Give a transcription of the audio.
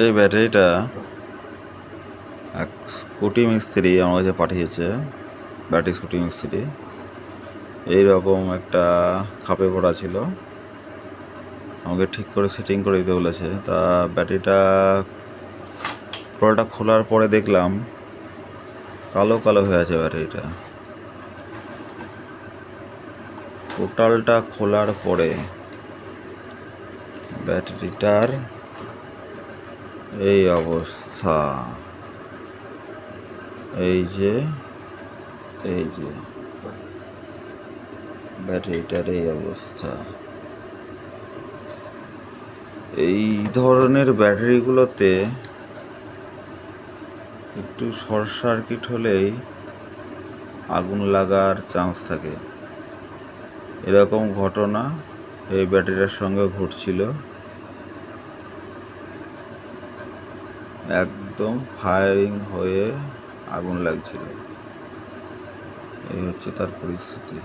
এই ব্যাটারিটা এক স্কুটি মিস্ত্রি আমার কাছে পাঠিয়েছে। ব্যাটারি স্কুটি মিস্ত্রি এইরকম একটা খাপে ভরা ছিল, আমাকে ঠিক করে সেটিং করে দিতে বলেছে। তা ব্যাটারিটা খোলাটা খোলার পরে দেখলাম কালো কালো হয়ে আছে ব্যাটারিটা। টোটালটা খোলার পরে ব্যাটারিটার এই অবস্থা। এই যে ব্যাটারিটার এই অবস্থা। এই ধরনের ব্যাটারিগুলোতে একটু শর্ট সার্কিট হলেই আগুন লাগার চান্স থাকে। এরকম ঘটনা এই ব্যাটারিটার সঙ্গে ঘটছিল। একদম ফায়ারিং হয়ে আগুন লাগছিল। এই হচ্ছে তার পরিস্থিতি।